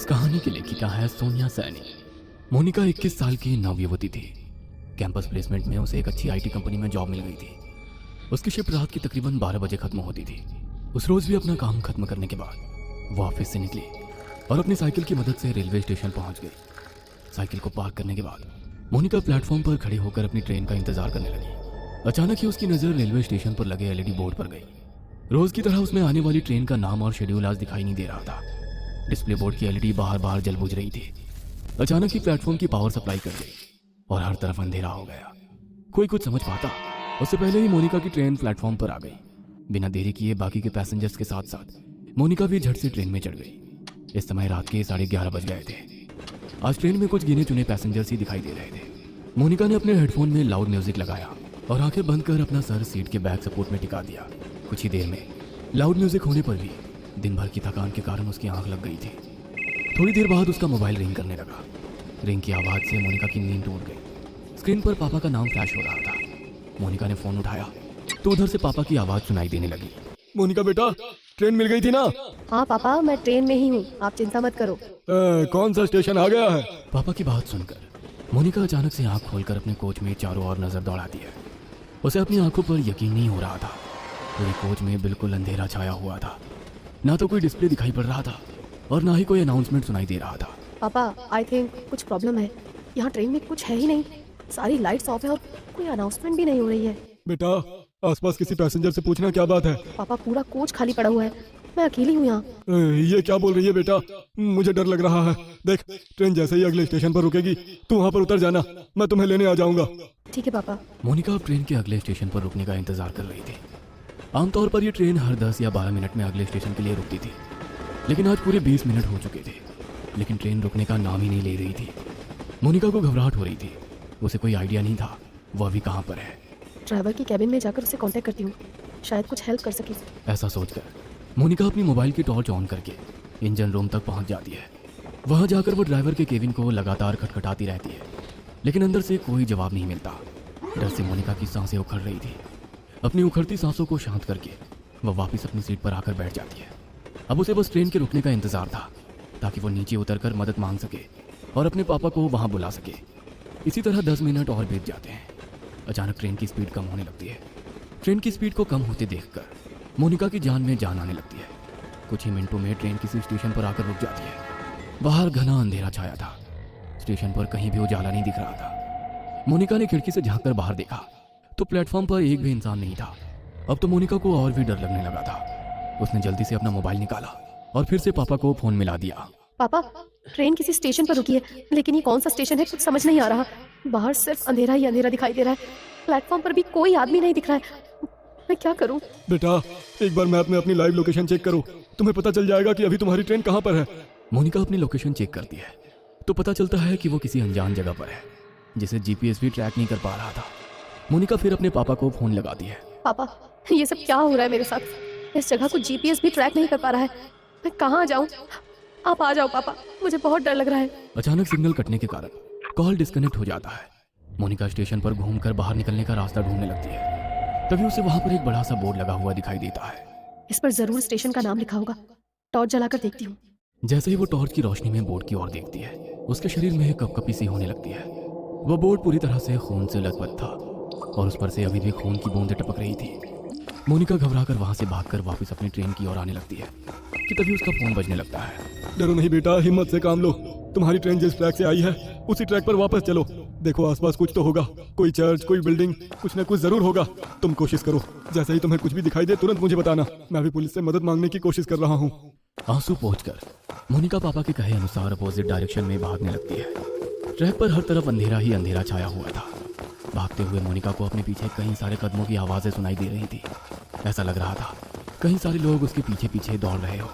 कहानी की लेखिका है सोनिया सैनी। मोनिका 21 साल की नवयुवती थी। कैंपस प्लेसमेंट में उसे एक अच्छी आईटी कंपनी में जॉब मिल गई थी। उसकी शिफ्ट रात की तकरीबन 12 बजे खत्म होती थी। उस रोज भी अपना काम खत्म करने के बाद वो ऑफिस से निकली और अपनी साइकिल की मदद से रेलवे स्टेशन पहुंच गई। साइकिल को पार्क करने के बाद मोनिका प्लेटफॉर्म पर खड़ी होकर अपनी ट्रेन का इंतजार करने लगी। अचानक ही उसकी नज़र रेलवे स्टेशन पर लगे एलईडी बोर्ड पर गई। रोज की तरह उसमें आने वाली ट्रेन का नाम और शेड्यूल आज दिखाई नहीं दे रहा था। डिस्प्ले बोर्ड की एलईडी बाहर बाहर जल बुझ रही थी। अचानक ही प्लेटफॉर्म की पावर सप्लाई कट गई और हर तरफ अंधेरा हो गया। कोई कुछ समझ पाता उससे पहले ही मोनिका की ट्रेन प्लेटफॉर्म पर आ गई। बिना देरी किए बाकी के पैसेंजर्स के साथ साथ मोनिका भी झट से ट्रेन में चढ़ गई। इस समय रात के 11:30 बज गए थे। आज ट्रेन में कुछ गिने चुने पैसेंजर्स ही दिखाई दे रहे थे। मोनिका ने अपने हेडफोन में लाउड म्यूजिक लगाया और आंखें बंद कर अपना सर सीट के बैक सपोर्ट में टिका दिया। कुछ ही देर में लाउड म्यूजिक होने पर भी दिन भर की थकान के कारण उसकी आंख लग गई थी। थोड़ी देर बाद उसका मोबाइल रिंग करने लगा। रिंग की आवाज़ से मोनिका की नींद टूट गई। स्क्रीन पर पापा का नाम फ्लैश हो रहा था। मोनिका ने फोन उठाया तो उधर से पापा की आवाज़ सुनाई देने लगी। मोनिका बेटा, ट्रेन मिल गई थी ना? हाँ पापा, मैं ट्रेन में ही हूँ, आप चिंता मत करो। कौन सा स्टेशन आ गया है? पापा की बात सुनकर मोनिका अचानक से आंख खोलकर अपने कोच में चारों ओर नजर दौड़ाती है। उसे अपनी आंखों पर यकीन नहीं हो रहा था। पूरी कोच में बिल्कुल अंधेरा छाया हुआ था। ना तो कोई डिस्प्ले दिखाई पड़ रहा था और ना ही कोई अनाउंसमेंट सुनाई दे रहा था। पापा, आई थिंक कुछ प्रॉब्लम है। यहाँ ट्रेन में कुछ है ही नहीं, सारी लाइट्स ऑफ है और कोई अनाउंसमेंट भी नहीं हो रही है। बेटा, आसपास किसी पैसेंजर से पूछना क्या बात है। पापा, पूरा कोच खाली पड़ा हुआ है, मैं अकेली हूँ यहाँ। ये क्या बोल रही है बेटा? मुझे डर लग रहा है। देख, ट्रेन जैसे ही अगले स्टेशन पर रुकेगी तू वहाँ पर उतर जाना, मैं तुम्हें लेने आ जाऊंगा। ठीक है पापा। मोनिका अब ट्रेन के अगले स्टेशन पर रुकने का इंतजार कर रही थी। आमतौर पर यह ट्रेन हर 10 या 12 मिनट में अगले स्टेशन के लिए रुकती थी, लेकिन आज पूरे 20 मिनट हो चुके थे, लेकिन ट्रेन रुकने का नाम ही नहीं ले रही थी। मोनिका को घबराहट हो रही थी। उसे कोई आइडिया नहीं था वो अभी कहाँ पर है। ड्राइवर की कैबिन में जाकर उसे कांटेक्ट करती हूँ, शायद कुछ हेल्प कर सके। ऐसा सोचकर मोनिका अपनी मोबाइल की टॉर्च ऑन करके इंजन रूम तक पहुंच जाती है। वहां जाकर वो ड्राइवर के केबिन को लगातार खटखटाती रहती है, लेकिन अंदर से कोई जवाब नहीं मिलता। डर से मोनिका की सांसें उखड़ रही थी। अपनी उखड़ती सांसों को शांत करके वह वापस अपनी सीट पर आकर बैठ जाती है। अब उसे बस ट्रेन के रुकने का इंतजार था ताकि वो नीचे उतरकर मदद मांग सके और अपने पापा को वहां बुला सके। इसी तरह 10 मिनट और बीत जाते हैं। अचानक ट्रेन की स्पीड कम होने लगती है। ट्रेन की स्पीड को कम होते देखकर मोनिका की जान में जान आने लगती है। कुछ ही मिनटों में ट्रेन किसी स्टेशन पर आकर रुक जाती है। बाहर घना अंधेरा छाया था। स्टेशन पर कहीं भी उजाला नहीं दिख रहा था। मोनिका ने खिड़की से झांककर बाहर देखा तो प्लेटफॉर्म पर एक भी इंसान नहीं था। अब तो मोनिका को और भी डर लगने लगा था। उसने जल्दी से अपना मोबाइल निकाला और फिर से पापा को फोन मिला दिया। पापा, ट्रेन किसी स्टेशन पर रुकी है, लेकिन ये कौन सा स्टेशन है कुछ समझ नहीं आ रहा। बाहर सिर्फ अंधेरा ही अंधेरा दिखाई दे रहा है। प्लेटफॉर्म पर भी कोई आदमी नहीं दिख रहा है। मैं क्या करूं? बेटा, एक बार मैप में अपनी लाइव लोकेशन चेक करो, तुम्हें पता चल जाएगा कि अभी तुम्हारी ट्रेन कहाँ पर है। मोनिका अपनी लोकेशन चेक करती है तो पता चलता है कि वो किसी अनजान जगह पर है जिसे जीपीएस भी ट्रैक नहीं कर पा रहा था। मोनिका फिर अपने पापा को फोन लगाती है। पापा, ये सब क्या हो रहा है मेरे साथ? इस जगह को जीपीएस भी ट्रैक नहीं कर पा रहा है। मैं कहाँ जाऊँ? आप आ जाओ पापा, मुझे बहुत डर लग रहा है। अचानक सिग्नल कटने के कारण कॉल डिस्कनेक्ट हो जाता है। मोनिका स्टेशन पर घूमकर बाहर निकलने का रास्ता ढूंढने लगती है। तभी उसे वहां पर एक बड़ा सा बोर्ड लगा हुआ दिखाई देता है। इस पर जरूर स्टेशन का नाम लिखा होगा। टॉर्च जलाकर देखती हूँ। जैसे ही वो टॉर्च की रोशनी में बोर्ड की ओर देखती है उसके शरीर में कपकपी सी होने लगती है। वो बोर्ड पूरी तरह से खून से लथपथ था और उस पर से अभी भी खून की बूंदें टपक रही थी। मोनिका घबराकर वहां से भागकर वापस अपनी ट्रेन की ओर आने लगती है कि तभी उसका फोन बजने लगता है। डरो नहीं बेटा, हिम्मत से काम लो। तुम्हारी ट्रेन जिस ट्रैक से आई है उसी ट्रैक पर वापस चलो। देखो आसपास कुछ तो होगा, कोई चर्च, कोई बिल्डिंग, कुछ ना कुछ जरूर होगा। तुम कोशिश करो, जैसे ही तुम्हें कुछ भी दिखाई दे तुरंत मुझे बताना। मैं भी पुलिस से मदद मांगने की कोशिश कर रहा हूँ। आंसू पोंछकर मोनिका पापा के कहे अनुसार अपोजिट डायरेक्शन में भागने लगती है। ट्रैक पर हर तरफ अंधेरा ही अंधेरा छाया हुआ था। भागते हुए मोनिका को अपने पीछे कई सारे कदमों की आवाजें सुनाई दे रही थी। ऐसा लग रहा था कई सारे लोग उसके पीछे पीछे दौड़ रहे हो।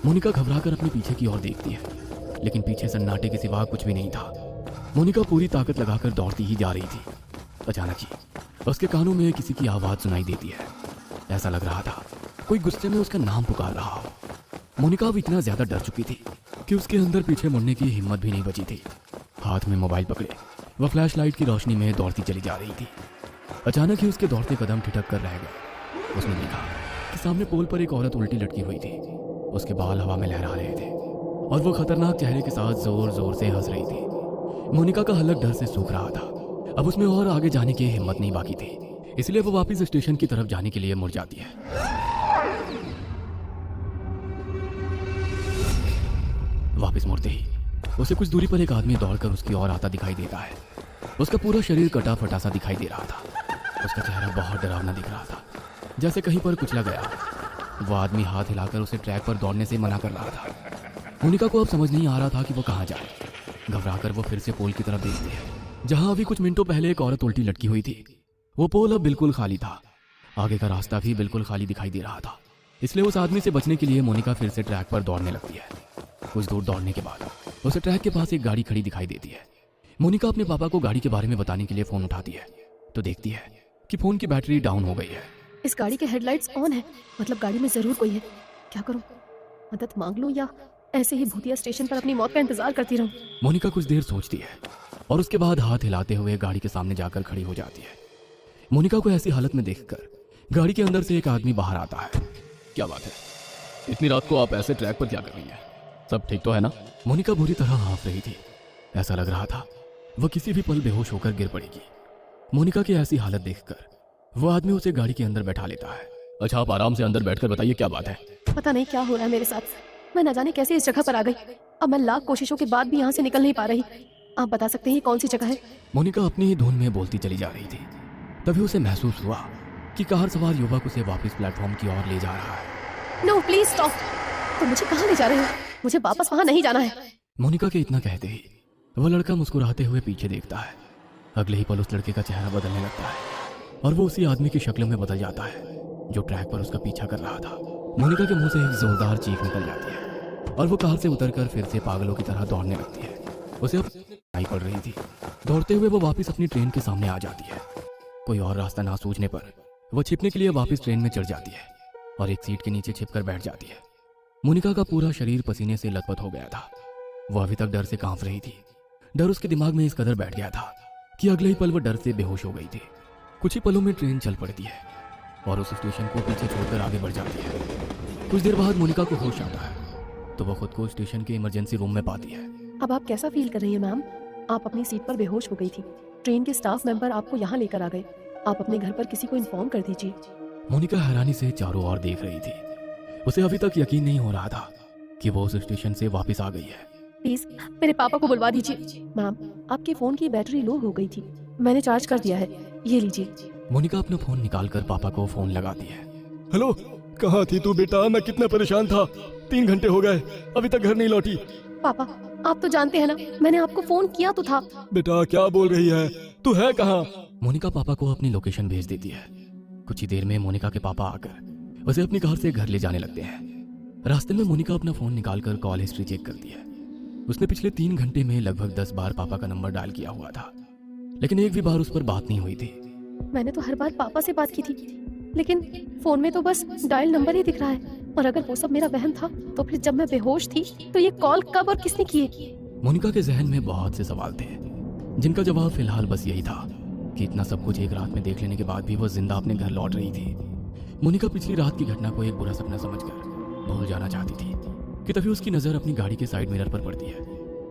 मोनिका घबराकर अपने पीछे की ओर देखती है, लेकिन पीछे सन्नाटे के सिवा कुछ भी नहीं था। मोनिका पूरी ताकत लगाकर दौड़ती ही जा रही थी। अचानक ही उसके कानों में किसी की आवाज सुनाई देती है। ऐसा लग रहा था कोई गुस्से में उसका नाम पुकार रहा हो। मोनिका अब इतना ज्यादा डर चुकी थी कि उसके अंदर पीछे मुड़ने की हिम्मत भी नहीं बची थी। हाथ में मोबाइल पकड़े वह फ्लैश लाइट की रोशनी में दौड़ती चली जा रही थी। अचानक ही उसके दौड़ते कदम ठिठक कर रह गए। उसने देखा कि सामने पोल पर एक औरत उल्टी लटकी हुई थी। उसके बाल हवा में लहरा रहे थे और वो खतरनाक चेहरे के साथ जोर जोर से हंस रही थी। मोनिका का हलक डर से सूख रहा था। अब उसमें और आगे जाने की हिम्मत नहीं बाकी थी, इसलिए वो वापस स्टेशन की तरफ जाने के लिए मुड़ जाती है। वापस मुड़ते ही उसे कुछ दूरी पर एक आदमी दौड़कर उसकी ओर आता दिखाई देता है। उसका पूरा शरीर कटा फटा सा दिखाई दे रहा था। उसका चेहरा बहुत डरावना दिख रहा था, जैसे कहीं पर कुचला गया। वो आदमी हाथ हिलाकर उसे ट्रैक पर दौड़ने से मना कर रहा था। मोनिका को अब समझ नहीं आ रहा था कि वो कहाँ जाए। घबराकर वो फिर से पोल की तरफ देखती है, जहां अभी कुछ मिनटों पहले एक औरत उल्टी लटकी हुई थी। वो पोल अब बिल्कुल खाली था। आगे का रास्ता भी बिल्कुल खाली दिखाई दे रहा था, इसलिए उस आदमी से बचने के लिए मोनिका फिर से ट्रैक पर दौड़ने लगती है। कुछ दूर दौड़ने के बाद उसे ट्रैक के पास एक गाड़ी खड़ी दिखाई देती है। मोनिका अपने पापा को गाड़ी के बारे में बताने के लिए फोन उठाती है, तो देखती है कि फोन की बैटरी डाउन हो गई है। इस गाड़ी के हेडलाइट्स ऑन है, मतलब गाड़ी में जरूर कोई है। क्या करूं? मदद मांग लूं या ऐसे ही भूतिया स्टेशन पर अपनी मौत का इंतजार करती रहूं? मोनिका कुछ देर सोचती है और उसके बाद हाथ हिलाते हुए गाड़ी के सामने जाकर खड़ी हो जाती है। मोनिका को ऐसी हालत में देखकर गाड़ी के अंदर से एक आदमी बाहर आता है। क्या बात है, इतनी रात को आप ऐसे ट्रैक पर क्या कर रही हैं? सब ठीक तो है ना? मोनिका बुरी तरह हाँफ रही थी। ऐसा लग रहा था वह किसी भी पल बेहोश होकर गिर पड़ेगी। मोनिका की ऐसी हालत देखकर वो आदमी उसे गाड़ी के अंदर बैठा लेता है। अच्छा, आप आराम से अंदर बैठकर बताइए क्या बात है। पता नहीं क्या हो रहा है मेरे साथ। मैं न जाने कैसे इस जगह पर आ गई। अब मैं लाख कोशिशों के बाद भी यहाँ से निकल नहीं पा रही। आप बता सकते हैं कौन सी जगह है? मोनिका अपनी ही धुन में बोलती चली जा रही थी। तभी उसे महसूस हुआ कि कार सवार युवक उसे वापस प्लेटफॉर्म की ओर ले जा रहा है। No please stop. तुम मुझे कहाँ ले जा रहे हो? मुझे वापस वहाँ नहीं जाना है। मोनिका के इतना कहते ही वह लड़का मुस्कुराते हुए पीछे देखता है। अगले ही पल उस लड़के का चेहरा बदलने लगता है और वो उसी आदमी की शक्ल में बदल जाता है जो ट्रैक पर उसका पीछा कर रहा था। मोनिका के मुंह से एक जोरदार चीख निकल जाती है और वो कार से उतरकर फिर से पागलों की तरह दौड़ने लगती है। उसे अब आई पड़ रही थी। दौड़ते हुए वो वापस अपनी ट्रेन के सामने आ जाती है। कोई और रास्ता ना सूझने पर वो छिपने के लिए वापस ट्रेन में चढ़ जाती है और एक सीट के नीचे छिपकर बैठ जाती है। मोनिका का पूरा शरीर पसीने से लथपथ हो गया था। वो अभी तक डर से कांप रही थी। डर उसके दिमाग में इस कदर बैठ गया था कि अगले ही पल वो डर से बेहोश हो गई थी। कुछ ही पलों में ट्रेन चल पड़ती है और उस स्टेशन को पीछे छोड़कर आगे बढ़ जाती है। कुछ देर बाद मोनिका को होश आता है तो वो खुद को स्टेशन के इमरजेंसी रूम में पाती है। अब आप कैसा फील कर रही हैं मैम? आप अपनी सीट पर बेहोश हो गई थी। ट्रेन के स्टाफ मेंबर आपको यहाँ लेकर आ गए। आप अपने घर पर किसी को इन्फॉर्म कर दीजिए। मोनिका हैरानी से चारों ओर देख रही थी। उसे अभी तक यकीन नहीं हो रहा था कि वो उस स्टेशन से वापस आ गई है। प्लीज मेरे पापा को बुलवा दीजिए। मैम, आपके फोन की बैटरी लो हो गई थी, मैंने चार्ज कर दिया है, ये लीजिए। मोनिका अपना फोन निकालकर पापा को फोन लगाती है। हेलो, कहाँ थी तू बेटा? मैं कितना परेशान था। 3 घंटे हो गए, अभी तक घर नहीं लौटी। पापा, आप तो जानते हैं ना, मैंने आपको फोन किया तो था। बेटा क्या बोल रही है? तू है कहाँ? मोनिका पापा को अपनी लोकेशन भेज देती है। कुछ ही देर में मोनिका के पापा आकर उसे अपनी कार से घर ले जाने लगते हैं। रास्ते में मोनिका अपना फोन निकालकर कॉल हिस्ट्री चेक करती है। उसने पिछले 3 घंटे में लगभग 10 बार पापा का नंबर डायल किया हुआ था, लेकिन एक भी बार उस पर बात नहीं हुई थी। मैंने तो हर बार पापा से बात की थी, लेकिन फोन में तो बस डायल नंबर ही दिख रहा है। और अगर वो सब मेरा वहम था तो फिर जब मैं बेहोश थी तो ये कॉल कब और किसने किए? मोनिका के जहन में बहुत से सवाल थे, जिनका जवाब फिलहाल बस यही था कि इतना सब कुछ एक रात में देख लेने के बाद भी वो जिंदा अपने घर लौट रही थी। मोनिका पिछली रात की घटना को एक बुरा सपना समझकर भूल जाना चाहती थी कि तभी उसकी नजर अपनी गाड़ी के साइड मिरर पर पड़ती है।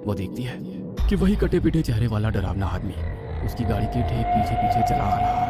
वो देखती है कि वही कटे पिटे चेहरे वाला डरावना आदमी उसकी गाड़ी के ठीक पीछे पीछे चला आ रहा है।